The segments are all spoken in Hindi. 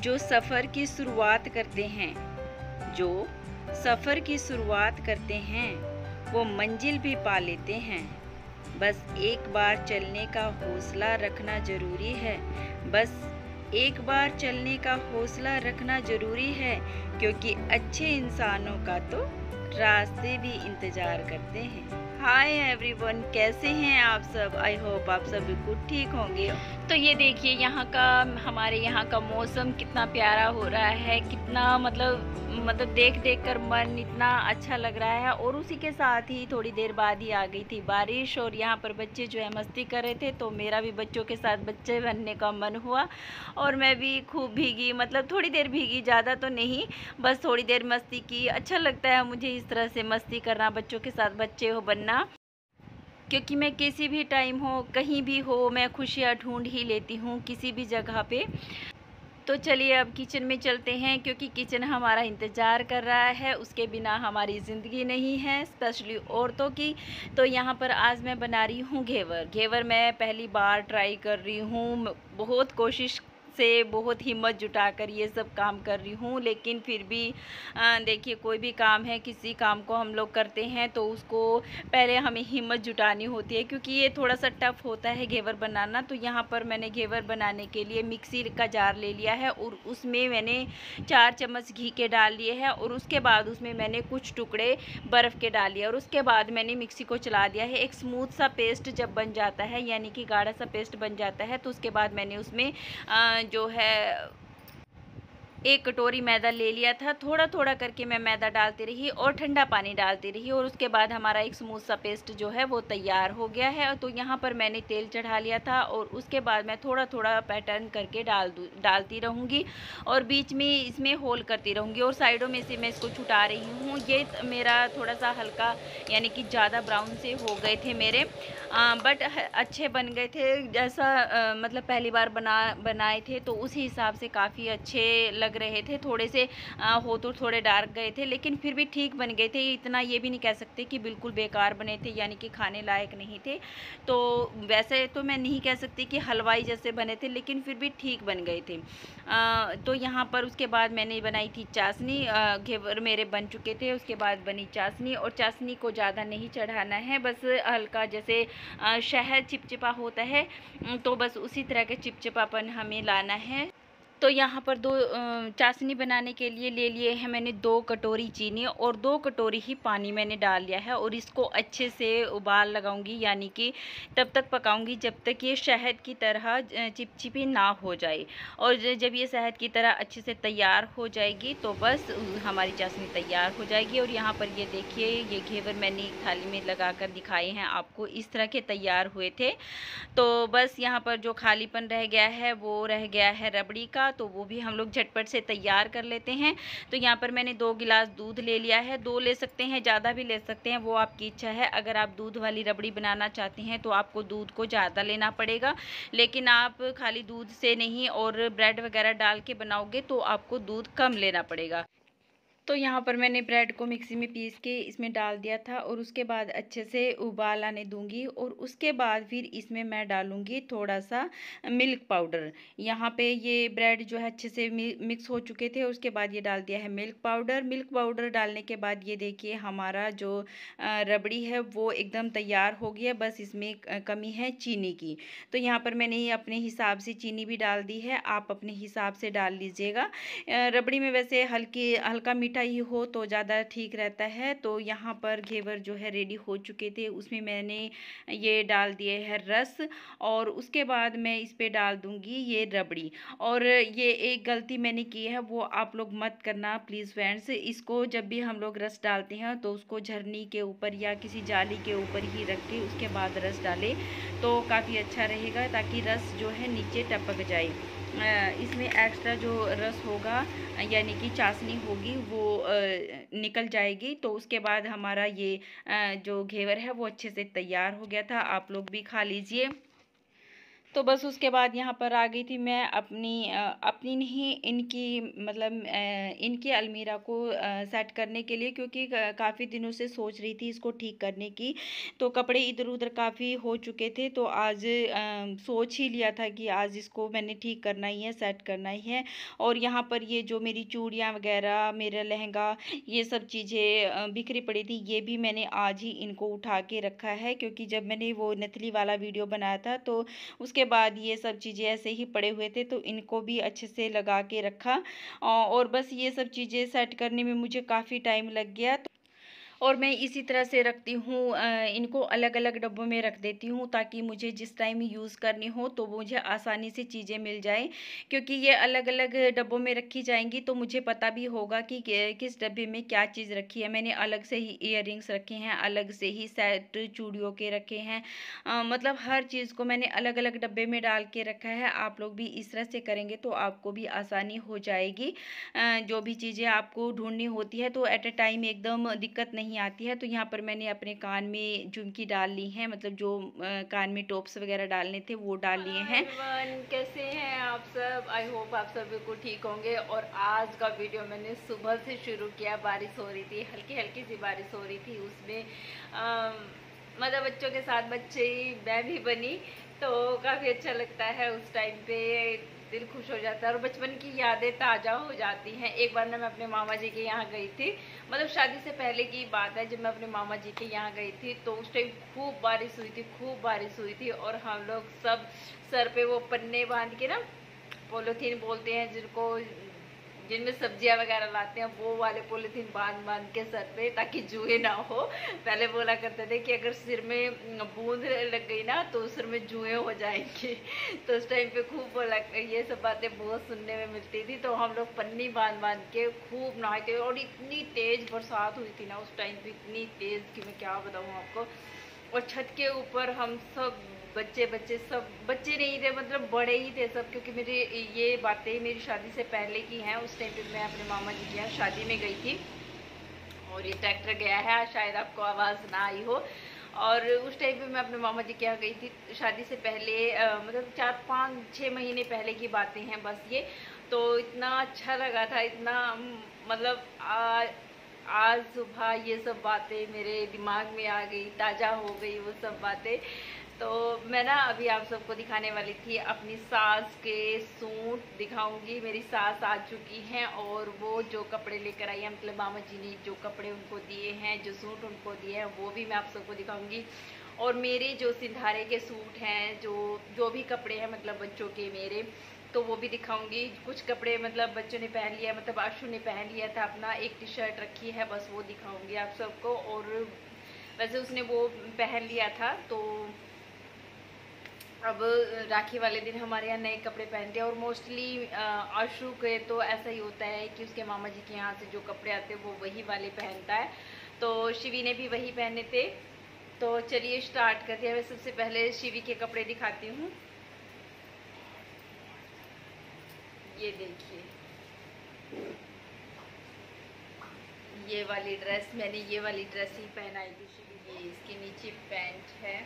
जो सफ़र की शुरुआत करते हैं, जो सफ़र की शुरुआत करते हैं, वो मंजिल भी पा लेते हैं। बस एक बार चलने का हौसला रखना ज़रूरी है। बस एक बार चलने का हौसला रखना ज़रूरी है, क्योंकि अच्छे इंसानों का तो रास्ते भी इंतज़ार करते हैं। हाय एवरीवन, कैसे हैं आप सब? आई होप आप सब बिल्कुल ठीक होंगे। तो ये देखिए यहाँ का, हमारे यहाँ का मौसम कितना प्यारा हो रहा है, कितना मतलब देख देख कर मन इतना अच्छा लग रहा है। और उसी के साथ ही थोड़ी देर बाद ही आ गई थी बारिश, और यहाँ पर बच्चे जो है मस्ती कर रहे थे, तो मेरा भी बच्चों के साथ बच्चे बनने का मन हुआ और मैं भी खूब भीगी। मतलब थोड़ी देर भीगी, ज़्यादा तो नहीं, बस थोड़ी देर मस्ती की। अच्छा लगता है मुझे इस तरह से मस्ती करना, बच्चों के साथ बच्चे हो बनना, क्योंकि मैं किसी भी टाइम हो, कहीं भी हो, मैं खुशियाँ ढूंढ ही लेती हूँ किसी भी जगह पे। तो चलिए अब किचन में चलते हैं, क्योंकि किचन हमारा इंतज़ार कर रहा है। उसके बिना हमारी ज़िंदगी नहीं है, स्पेशली औरतों की। तो यहाँ पर आज मैं बना रही हूँ घेवर। घेवर मैं पहली बार ट्राई कर रही हूँ, बहुत कोशिश से, बहुत हिम्मत जुटाकर ये सब काम कर रही हूँ, लेकिन फिर भी देखिए, कोई भी काम है, किसी काम को हम लोग करते हैं तो उसको पहले हमें हिम्मत जुटानी होती है, क्योंकि ये थोड़ा सा टफ होता है घेवर बनाना। तो यहाँ पर मैंने घेवर बनाने के लिए मिक्सी का जार ले लिया है और उसमें मैंने 4 चम्मच घी के डाल लिए हैं, और उसके बाद उसमें मैंने कुछ टुकड़े बर्फ़ के डाल दिए, और उसके बाद मैंने मिक्सी को चला दिया है। एक स्मूथ सा पेस्ट जब बन जाता है, यानी कि गाढ़ा सा पेस्ट बन जाता है, तो उसके बाद मैंने उसमें जो है 1 कटोरी मैदा ले लिया था। थोड़ा थोड़ा करके मैं मैदा डालती रही और ठंडा पानी डालती रही, और उसके बाद हमारा एक स्मूथ सा पेस्ट जो है वो तैयार हो गया है। तो यहाँ पर मैंने तेल चढ़ा लिया था, और उसके बाद मैं थोड़ा थोड़ा पैटर्न करके डालती रहूँगी, और बीच में इसमें होल करती रहूँगी, और साइडों में से मैं इसको छुटा रही हूँ। ये मेरा थोड़ा सा हल्का, यानी कि ज़्यादा ब्राउन से हो गए थे मेरे, बट अच्छे बन गए थे। जैसा मतलब पहली बार बनाए थे, तो उसी हिसाब से काफ़ी अच्छे लग रहे थे। थोड़े से हो तो थोड़े डार्क गए थे, लेकिन फिर भी ठीक बन गए थे। इतना ये भी नहीं कह सकते कि बिल्कुल बेकार बने थे, यानी कि खाने लायक नहीं थे। तो वैसे तो मैं नहीं कह सकती कि हलवाई जैसे बने थे, लेकिन फिर भी ठीक बन गए थे। तो यहाँ पर उसके बाद मैंने बनाई थी चाशनी। घेवर मेरे बन चुके थे, उसके बाद बनी चाशनी, और चाशनी को ज़्यादा नहीं चढ़ाना है, बस हल्का जैसे शहद चिपचिपा होता है, तो बस उसी तरह के चिपचिपापन हमें लाना है। तो यहाँ पर चाशनी बनाने के लिए ले लिए हैं मैंने 2 कटोरी चीनी, और 2 कटोरी ही पानी मैंने डाल लिया है, और इसको अच्छे से उबाल लगाऊंगी, यानी कि तब तक पकाऊंगी जब तक ये शहद की तरह चिपचिपी ना हो जाए। और जब ये शहद की तरह अच्छे से तैयार हो जाएगी, तो बस हमारी चाशनी तैयार हो जाएगी। और यहाँ पर ये देखिए, ये घेवर मैंने थाली में लगा कर दिखाए हैं आपको, इस तरह के तैयार हुए थे। तो बस यहाँ पर जो खालीपन रह गया है, वो रह गया है रबड़ी का, तो वो भी हम लोग झटपट से तैयार कर लेते हैं। तो यहाँ पर मैंने 2 गिलास दूध ले लिया है। 2 ले सकते हैं, ज़्यादा भी ले सकते हैं, वो आपकी इच्छा है। अगर आप दूध वाली रबड़ी बनाना चाहते हैं तो आपको दूध को ज़्यादा लेना पड़ेगा, लेकिन आप खाली दूध से नहीं और ब्रेड वगैरह डाल के बनाओगे तो आपको दूध कम लेना पड़ेगा। तो यहाँ पर मैंने ब्रेड को मिक्सी में पीस के इसमें डाल दिया था, और उसके बाद अच्छे से उबाल आने दूंगी, और उसके बाद फिर इसमें मैं डालूंगी थोड़ा सा मिल्क पाउडर। यहाँ पे ये ब्रेड जो है अच्छे से मिक्स हो चुके थे, उसके बाद ये डाल दिया है मिल्क पाउडर। मिल्क पाउडर डालने के बाद ये देखिए, हमारा जो रबड़ी है वो एकदम तैयार हो गया। बस इसमें कमी है चीनी की। तो यहाँ पर मैंने अपने हिसाब से चीनी भी डाल दी है, आप अपने हिसाब से डाल लीजिएगा। रबड़ी में वैसे हल्का मीठा ही हो तो ज़्यादा ठीक रहता है। तो यहाँ पर घेवर जो है रेडी हो चुके थे, उसमें मैंने ये डाल दिए है रस, और उसके बाद मैं इस पे डाल दूँगी ये रबड़ी। और ये एक गलती मैंने की है, वो आप लोग मत करना प्लीज़ फ्रेंड्स। इसको जब भी हम लोग रस डालते हैं तो उसको झरनी के ऊपर या किसी जाली के ऊपर ही रख के उसके बाद रस डालें, तो काफ़ी अच्छा रहेगा, ताकि रस जो है नीचे टपक जाए। इसमें एक्स्ट्रा जो रस होगा, यानी कि चाशनी होगी, वो निकल जाएगी। तो उसके बाद हमारा ये जो घेवर है वो अच्छे से तैयार हो गया था। आप लोग भी खा लीजिए। तो बस उसके बाद यहाँ पर आ गई थी मैं अपनी नहीं, इनकी मतलब इनकी अलमीरा को सेट करने के लिए, क्योंकि काफ़ी दिनों से सोच रही थी इसको ठीक करने की। तो कपड़े इधर उधर काफ़ी हो चुके थे, तो आज सोच ही लिया था कि आज इसको मैंने ठीक करना ही है, सेट करना ही है। और यहाँ पर ये जो मेरी चूड़ियाँ वगैरह, मेरा लहंगा, ये सब चीज़ें बिखरी पड़ी थी, ये भी मैंने आज ही इनको उठा के रखा है, क्योंकि जब मैंने वो नथली वाला वीडियो बनाया था तो उसके बाद ये सब चीज़ें ऐसे ही पड़े हुए थे, तो इनको भी अच्छे से लगा के रखा। और बस ये सब चीज़ें सेट करने में मुझे काफ़ी टाइम लग गया। और मैं इसी तरह से रखती हूँ, इनको अलग अलग डब्बों में रख देती हूँ, ताकि मुझे जिस टाइम यूज़ करनी हो तो मुझे आसानी से चीज़ें मिल जाएं। क्योंकि ये अलग अलग डब्बों में रखी जाएंगी तो मुझे पता भी होगा कि किस डब्बे में क्या चीज़ रखी है। मैंने अलग से ही ईयररिंग्स रखे हैं, अलग से ही सेट चूड़ियों के रखे हैं, मतलब हर चीज़ को मैंने अलग अलग डब्बे में डाल के रखा है। आप लोग भी इस तरह से करेंगे तो आपको भी आसानी हो जाएगी। जो भी चीज़ें आपको ढूंढनी होती है तो एट अ टाइम एकदम दिक्कत नहीं आती है। तो यहाँ पर मैंने अपने कान में झुमकी डाल ली है, मतलब जो कान में टॉप्स वगैरह डालने थे वो डाल लिए हैं। एवरीवन, कैसे हैं आप सब? आई होप आप सब बिल्कुल ठीक होंगे। और आज का वीडियो मैंने सुबह से शुरू किया। बारिश हो रही थी, हल्की हल्की सी बारिश हो रही थी, उसमें मतलब बच्चों के साथ बच्चे ही मैं भी बनी, तो काफ़ी अच्छा लगता है। उस टाइम पे दिल खुश हो जाता है और बचपन की यादें ताज़ा हो जाती हैं। एक बार ना मैं अपने मामा जी के यहाँ गई थी, मतलब शादी से पहले की बात है, जब मैं अपने मामा जी के यहाँ गई थी तो उस टाइम खूब बारिश हुई थी, खूब बारिश हुई थी। और हम लोग सब सर पे वो पन्ने बांध के ना, पॉलीथीन बोलते हैं जिनको, जिनमें सब्जियां वगैरह लाते हैं, वो वाले पॉलीथीन बांध बांध के सर पे, ताकि जुए ना हो। पहले बोला करते थे कि अगर सिर में बूंद लग गई ना तो सिर में जुए हो जाएंगे। तो उस टाइम पे खूब बोला, ये सब बातें बहुत सुनने में मिलती थी। तो हम लोग पन्नी बांध बांध के खूब नहाए थे। और इतनी तेज बरसात हुई थी ना उस टाइम पे, इतनी तेज कि मैं क्या बताऊँ आपको। और छत के ऊपर हम सब बच्चे बच्चे सब बच्चे नहीं थे, मतलब बड़े ही थे सब, क्योंकि मेरी ये बातें मेरी शादी से पहले की हैं। उस टाइम पे मैं अपने मामा जी के यहाँ शादी में गई थी और ये ट्रैक्टर गया है, शायद आपको आवाज़ ना आई हो। और उस टाइम पे मैं अपने मामा जी के यहाँ गई थी शादी से पहले, मतलब 4-5-6 महीने पहले की बातें हैं बस ये। तो इतना अच्छा लगा था, इतना मतलब आज सुबह ये सब बातें मेरे दिमाग में आ गई, ताज़ा हो गई वो सब बातें। तो मैं ना अभी आप सबको दिखाने वाली थी, अपनी सास के सूट दिखाऊंगी। मेरी सास आ चुकी हैं और वो जो कपड़े लेकर आई हैं, मतलब मामा जी ने जो कपड़े उनको दिए हैं, जो सूट उनको दिए हैं, वो भी मैं आप सबको दिखाऊंगी। और मेरे जो सिंधारे के सूट हैं, जो जो भी कपड़े हैं मतलब बच्चों के मेरे, तो वो भी दिखाऊंगी। कुछ कपड़े मतलब बच्चों ने पहन लिया, मतलब आशु ने पहन लिया था अपना, एक टी शर्ट रखी है, बस वो दिखाऊंगी आप सबको। और वैसे उसने वो पहन लिया था, तो अब राखी वाले दिन हमारे यहाँ नए कपड़े पहनते हैं। और मोस्टली आशु के तो ऐसा ही होता है कि उसके मामा जी के यहाँ से जो कपड़े आते हैं वो वही वाले पहनता है। तो शिवी ने भी वही पहने थे। तो चलिए स्टार्ट करते हैं। मैं सबसे पहले शिवी के कपड़े दिखाती हूँ। ये देखिए, ये वाली ड्रेस, मैंने ये वाली ड्रेस ही पहनाई थी शिवी की। इसके नीचे पैंट है,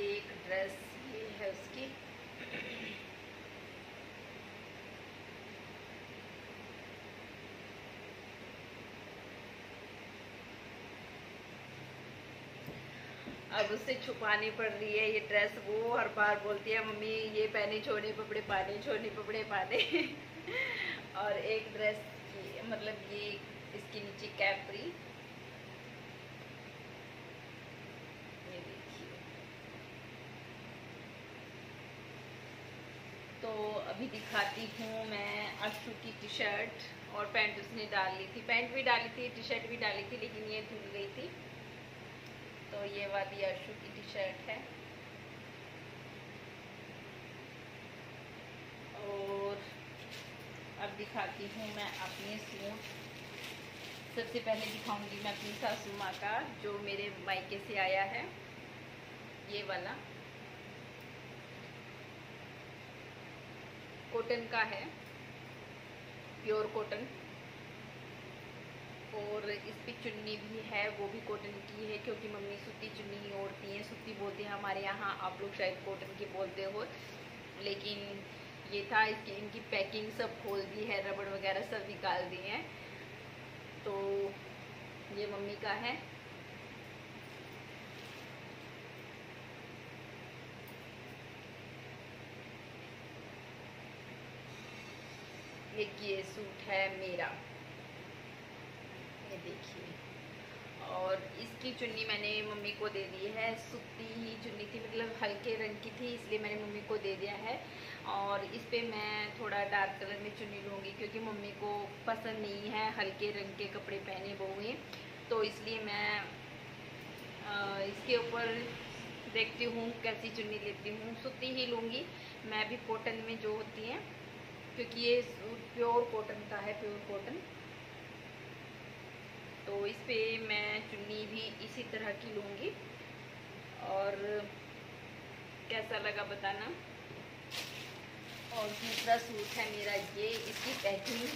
एक ड्रेस ये है उसकी। अब उससे छुपानी पड़ रही है ये ड्रेस। वो हर बार बोलती है मम्मी ये पहने छोड़े कपड़े पाने, छोड़े कपड़े पाने। और एक ड्रेस की मतलब ये इसके नीचे कैपरी, ये देखिए। तो अभी दिखाती हूँ मैं आशु की टी शर्ट। और पैंट उसने डाल ली थी, पैंट भी डाली थी, टी शर्ट भी डाली थी, लेकिन ये धुल गई थी। तो ये वाली आशु की टी शर्ट है। और अब दिखाती हूँ मैं अपने सूट। सबसे पहले दिखाऊंगी मैं अपनी सासू माँ का, जो मेरे मायके से आया है, ये वाला कॉटन का है, प्योर कॉटन। और इस पे चुन्नी भी है, वो भी कॉटन की है, क्योंकि मम्मी सूती चुन्नी ही ओढ़ती हैं। सूती बोलते हैं हमारे यहाँ, आप लोग शायद कॉटन की बोलते हो। लेकिन ये था, इसकी इनकी पैकिंग सब खोल दी है, रबड़ वगैरह सब निकाल दी हैं। तो ये मम्मी का है। एक ये सूट है मेरा, ये देखिए। और इसकी चुन्नी मैंने मम्मी को दे दी है। सूती ही चुन्नी थी, मतलब हल्के रंग की थी, इसलिए मैंने मम्मी को दे दिया है। और इस पे मैं थोड़ा डार्क कलर में चुन्नी लूँगी, क्योंकि मम्मी को पसंद नहीं है हल्के रंग के कपड़े पहने हुए। तो इसलिए मैं इसके ऊपर देखती हूँ कैसी चुन्नी लेती हूँ। सूती ही लूँगी मैं भी, कॉटन में जो होती हैं, क्योंकि ये सूट प्योर कॉटन का है, प्योर कॉटन। तो इस पे मैं चुन्नी भी इसी तरह की लूँगी। और कैसा लगा बताना। और दूसरा सूट है मेरा ये, इसकी पैकिंग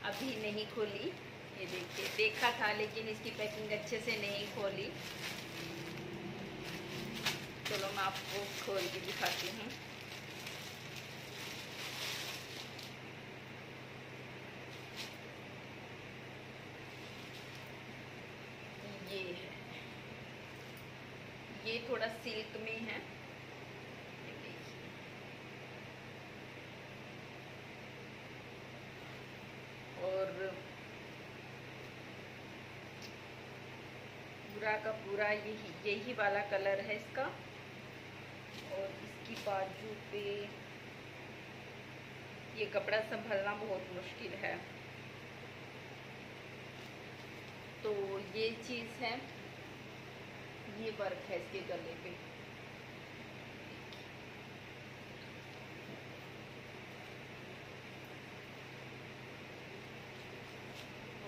अभी नहीं खोली। ये देखिए, देखा था लेकिन इसकी पैकिंग अच्छे से नहीं खोली। चलो मैं आपको खोल के दिखाती हूँ। ये है, ये थोड़ा सिल्क में है, ये देखिए। और पूरा का पूरा यही वाला कलर है इसका। और इसकी बाजू पे ये कपड़ा संभालना बहुत मुश्किल है। तो ये चीज़ है, ये वर्क है इसके गले पे।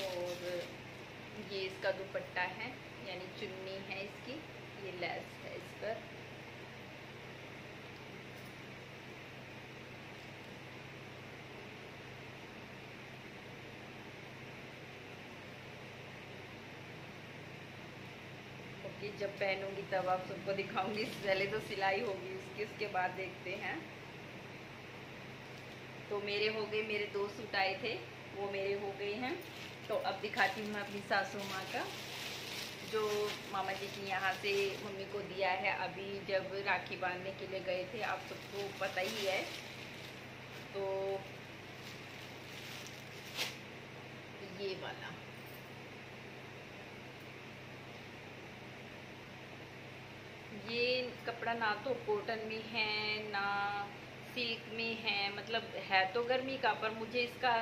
और ये इसका दुपट्टा है, यानी चुन्नी है इसकी, ये लेस है इस पर। कि जब पहनूंगी तब आप सबको दिखाऊंगी। पहले तो सिलाई होगी उसकी, उसके बाद देखते हैं। तो मेरे हो गए, मेरे 2 सूट आए थे वो मेरे हो गए हैं। तो अब दिखाती हूँ मैं अपनी सासू माँ का, जो मामा जी की यहाँ से मम्मी को दिया है। अभी जब राखी बांधने के लिए गए थे, आप सबको पता ही है। तो ये वाला, ये कपड़ा ना तो कॉटन में है ना सिल्क में है, मतलब है तो गर्मी का, पर मुझे इसका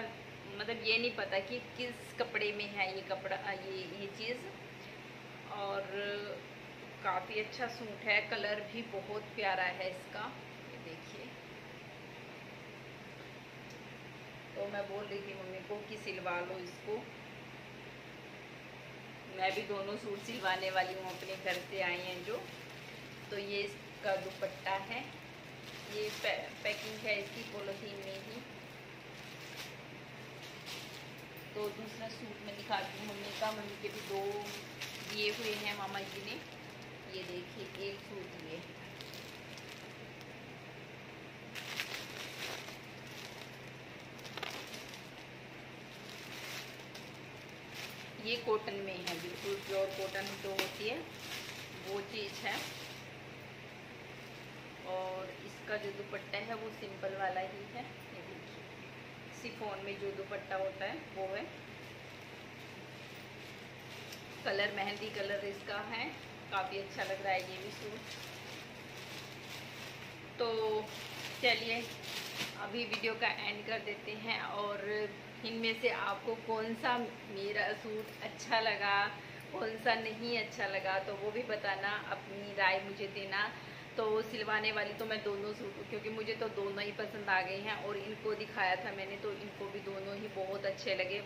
मतलब ये नहीं पता कि किस कपड़े में है ये कपड़ा, ये चीज़। और काफ़ी अच्छा सूट है, कलर भी बहुत प्यारा है इसका, ये देखिए। तो मैं बोल रही थी मम्मी को कि सिलवा लो इसको। मैं भी दोनों सूट सिलवाने वाली हूँ, अपने घर से आई हैं जो। तो ये इसका दुपट्टा है, ये पैकिंग है इसकी पॉलिथीन में ही। तो दूसरा सूट मैं दिखाती हूँ मम्मी का। मम्मी के भी 2 दिए हुए हैं मामा जी ने। ये देखिए, एक सूट ये, ये कॉटन में है, बिल्कुल प्योर कॉटन जो होती है वो चीज़ है। और इसका जो दुपट्टा है वो सिंपल वाला ही है, ये देखिए, शिफॉन में जो दुपट्टा होता है वो है। कलर मेहंदी कलर इसका है, काफ़ी अच्छा लग रहा है ये भी सूट। तो चलिए अभी वीडियो का एंड कर देते हैं। और इनमें से आपको कौन सा मेरा सूट अच्छा लगा, कौन सा नहीं अच्छा लगा, तो वो भी बताना, अपनी राय मुझे देना। तो सिलवाने वाली तो मैं दोनों सूट, क्योंकि मुझे तो दोनों ही पसंद आ गए हैं। और इनको दिखाया था मैंने, तो इनको भी दोनों ही बहुत अच्छे लगे,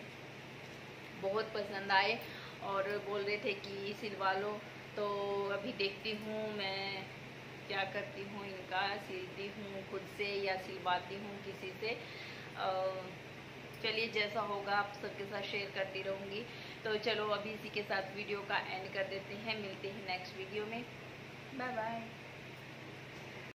बहुत पसंद आए। और बोल रहे थे कि सिलवा लो। तो अभी देखती हूँ मैं क्या करती हूँ, इनका सिलती हूँ खुद से या सिलवाती हूँ किसी से। चलिए जैसा होगा आप सबके साथ शेयर करती रहूँगी। तो चलो अभी इसी के साथ वीडियो का एंड कर देते हैं, मिलते हैं नेक्स्ट वीडियो में। Bye bye.